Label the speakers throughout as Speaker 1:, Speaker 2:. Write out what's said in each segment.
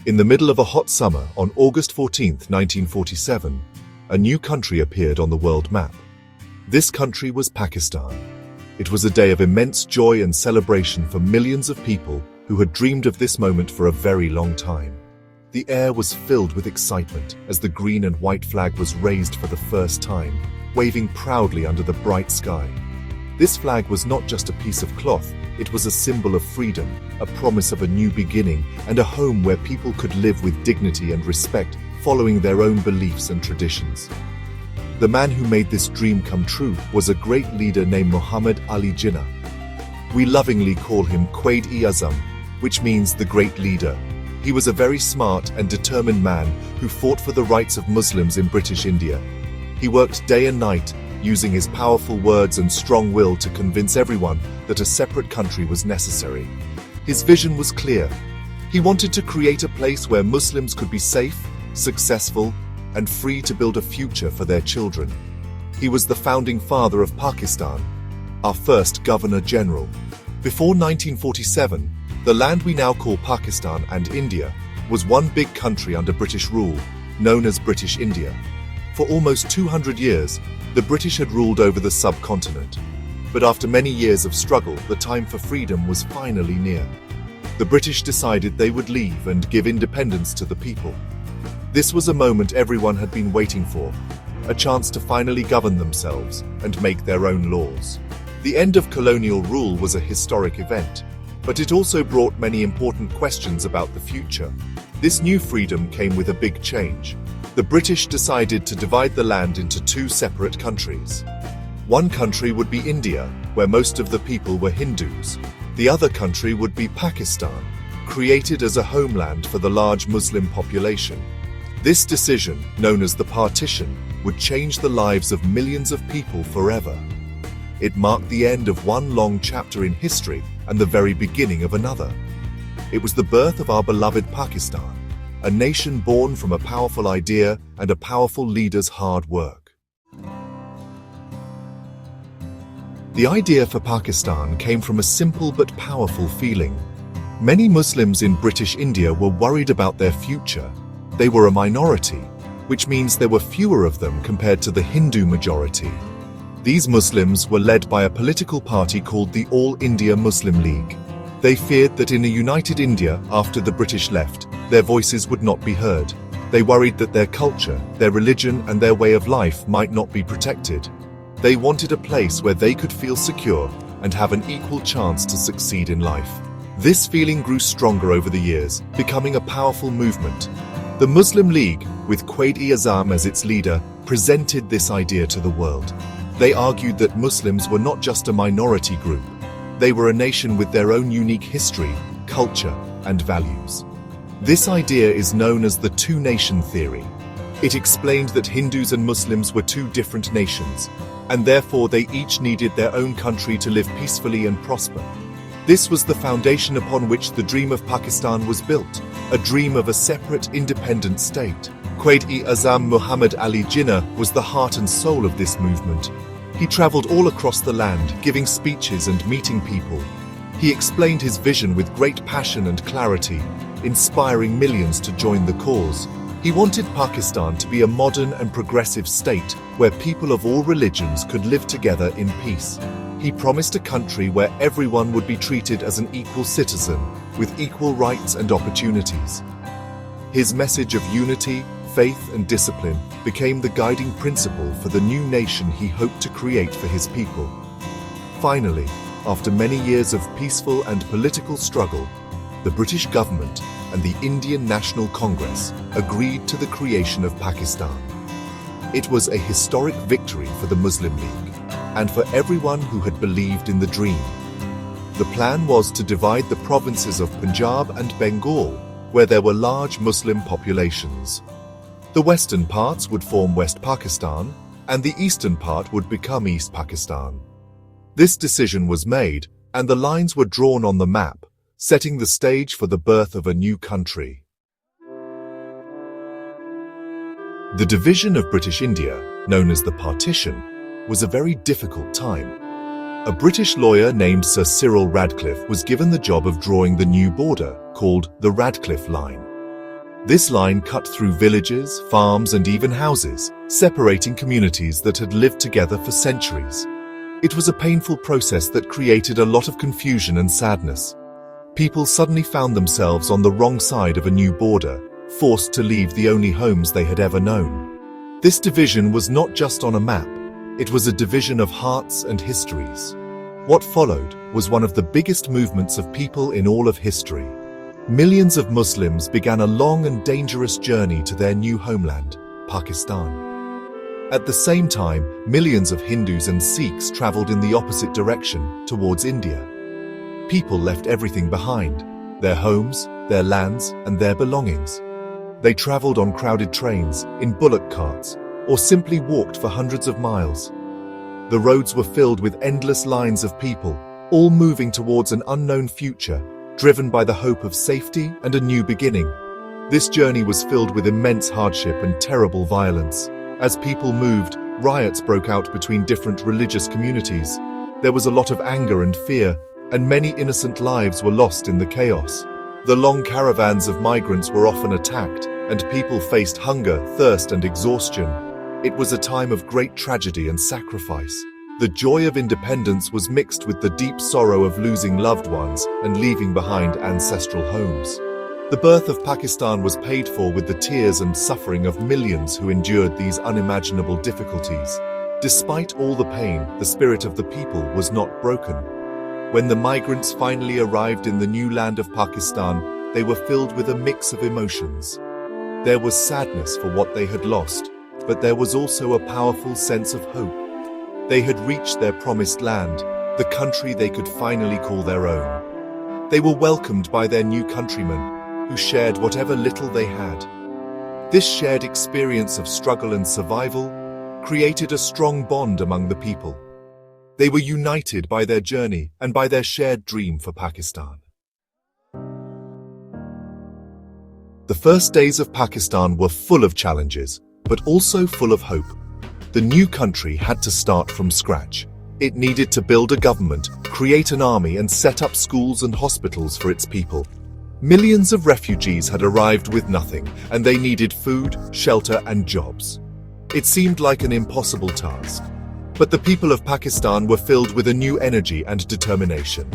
Speaker 1: In the middle of a hot summer on August 14, 1947, a new country appeared on the world map. This country was Pakistan. It was a day of immense joy and celebration for millions of people who had dreamed of this moment for a very long time. The air was filled with excitement as the green and white flag was raised for the first time, waving proudly under the bright sky. This flag was not just a piece of cloth, it was a symbol of freedom, a promise of a new beginning, and a home where people could live with dignity and respect, following their own beliefs and traditions. The man who made this dream come true was a great leader named Muhammad Ali Jinnah. We lovingly call him Quaid-e-Azam, which means the great leader. He was a very smart and determined man who fought for the rights of Muslims in British India. He worked day and night, using his powerful words and strong will to convince everyone that a separate country was necessary. His vision was clear. He wanted to create a place where Muslims could be safe, successful, and free to build a future for their children. He was the founding father of Pakistan, our first Governor General. Before 1947, the land we now call Pakistan and India was one big country under British rule, known as British India. For almost 200 years, the British had ruled over the subcontinent. But after many years of struggle, the time for freedom was finally near. The British decided they would leave and give independence to the people. This was a moment everyone had been waiting for, a chance to finally govern themselves and make their own laws. The end of colonial rule was a historic event, but it also brought many important questions about the future. This new freedom came with a big change. The British decided to divide the land into two separate countries. One country would be India, where most of the people were Hindus. The other country would be Pakistan, created as a homeland for the large Muslim population. This decision, known as the partition, would change the lives of millions of people forever. It marked the end of one long chapter in history and the very beginning of another. It was the birth of our beloved Pakistan, a nation born from a powerful idea and a powerful leader's hard work. The idea for Pakistan came from a simple but powerful feeling. Many Muslims in British India were worried about their future. They were a minority, which means there were fewer of them compared to the Hindu majority. These Muslims were led by a political party called the All India Muslim League. They feared that in a united India after the British left, their voices would not be heard. They worried that their culture, their religion, and their way of life might not be protected. They wanted a place where they could feel secure and have an equal chance to succeed in life. This feeling grew stronger over the years, becoming a powerful movement. The Muslim League, with Quaid-e-Azam as its leader, presented this idea to the world. They argued that Muslims were not just a minority group. They were a nation with their own unique history, culture, and values. This idea is known as the two-nation theory. It explained that Hindus and Muslims were two different nations, and therefore they each needed their own country to live peacefully and prosper. This was the foundation upon which the dream of Pakistan was built, a dream of a separate, independent state. Quaid-e-Azam Muhammad Ali Jinnah was the heart and soul of this movement. He traveled all across the land, giving speeches and meeting people. He explained his vision with great passion and clarity, inspiring millions to join the cause. He wanted Pakistan to be a modern and progressive state where people of all religions could live together in peace. He promised a country where everyone would be treated as an equal citizen, with equal rights and opportunities. His message of unity, faith, and discipline became the guiding principle for the new nation he hoped to create for his people. Finally, after many years of peaceful and political struggle, the British government and the Indian National Congress agreed to the creation of Pakistan. It was a historic victory for the Muslim League and for everyone who had believed in the dream. The plan was to divide the provinces of Punjab and Bengal, where there were large Muslim populations. The western parts would form West Pakistan, and the eastern part would become East Pakistan. This decision was made, and the lines were drawn on the map, setting the stage for the birth of a new country. The division of British India, known as the partition, was a very difficult time. A British lawyer named Sir Cyril Radcliffe was given the job of drawing the new border, called the Radcliffe Line. This line cut through villages, farms, and even houses, separating communities that had lived together for centuries. It was a painful process that created a lot of confusion and sadness. People suddenly found themselves on the wrong side of a new border, forced to leave the only homes they had ever known. This division was not just on a map, it was a division of hearts and histories. What followed was one of the biggest movements of people in all of history. Millions of Muslims began a long and dangerous journey to their new homeland, Pakistan. At the same time, millions of Hindus and Sikhs traveled in the opposite direction, towards India. People left everything behind, their homes, their lands, and their belongings. They traveled on crowded trains, in bullock carts, or simply walked for hundreds of miles. The roads were filled with endless lines of people, all moving towards an unknown future, driven by the hope of safety and a new beginning. This journey was filled with immense hardship and terrible violence. As people moved, riots broke out between different religious communities. There was a lot of anger and fear, and many innocent lives were lost in the chaos. The long caravans of migrants were often attacked, and people faced hunger, thirst, and exhaustion. It was a time of great tragedy and sacrifice. The joy of independence was mixed with the deep sorrow of losing loved ones and leaving behind ancestral homes. The birth of Pakistan was paid for with the tears and suffering of millions who endured these unimaginable difficulties. Despite all the pain, the spirit of the people was not broken. When the migrants finally arrived in the new land of Pakistan, they were filled with a mix of emotions. There was sadness for what they had lost, but there was also a powerful sense of hope. They had reached their promised land, the country they could finally call their own. They were welcomed by their new countrymen, who shared whatever little they had. This shared experience of struggle and survival created a strong bond among the people. They were united by their journey and by their shared dream for Pakistan. The first days of Pakistan were full of challenges, but also full of hope. The new country had to start from scratch. It needed to build a government, create an army, and set up schools and hospitals for its people. Millions of refugees had arrived with nothing, and they needed food, shelter, and jobs. It seemed like an impossible task. But the people of Pakistan were filled with a new energy and determination.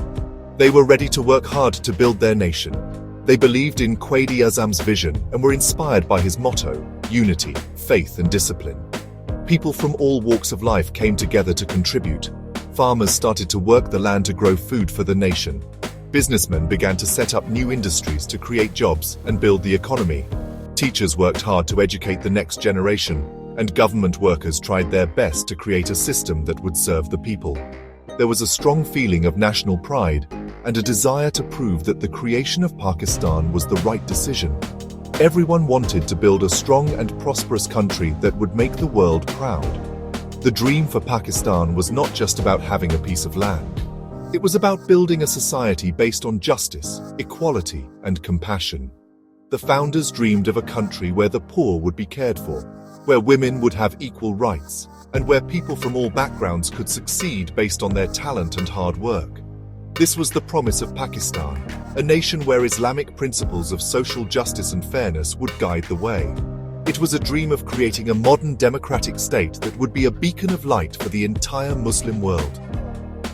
Speaker 1: They were ready to work hard to build their nation. They believed in Quaid-e-Azam's vision and were inspired by his motto, unity, faith, and discipline. People from all walks of life came together to contribute. Farmers started to work the land to grow food for the nation. Businessmen began to set up new industries to create jobs and build the economy. Teachers worked hard to educate the next generation, and government workers tried their best to create a system that would serve the people. There was a strong feeling of national pride and a desire to prove that the creation of Pakistan was the right decision. Everyone wanted to build a strong and prosperous country that would make the world proud. The dream for Pakistan was not just about having a piece of land. It was about building a society based on justice, equality, and compassion. The founders dreamed of a country where the poor would be cared for, where women would have equal rights, and where people from all backgrounds could succeed based on their talent and hard work. This was the promise of Pakistan, a nation where Islamic principles of social justice and fairness would guide the way. It was a dream of creating a modern democratic state that would be a beacon of light for the entire Muslim world.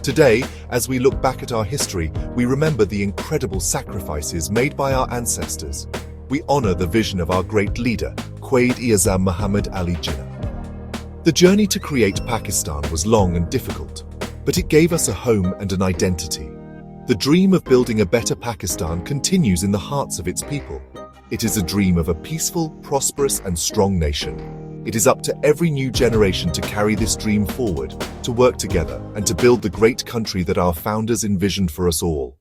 Speaker 1: Today, as we look back at our history, we remember the incredible sacrifices made by our ancestors. We honor the vision of our great leader, Quaid-e-Azam Muhammad Ali Jinnah. The journey to create Pakistan was long and difficult, but it gave us a home and an identity. The dream of building a better Pakistan continues in the hearts of its people. It is a dream of a peaceful, prosperous, and strong nation. It is up to every new generation to carry this dream forward, to work together, and to build the great country that our founders envisioned for us all.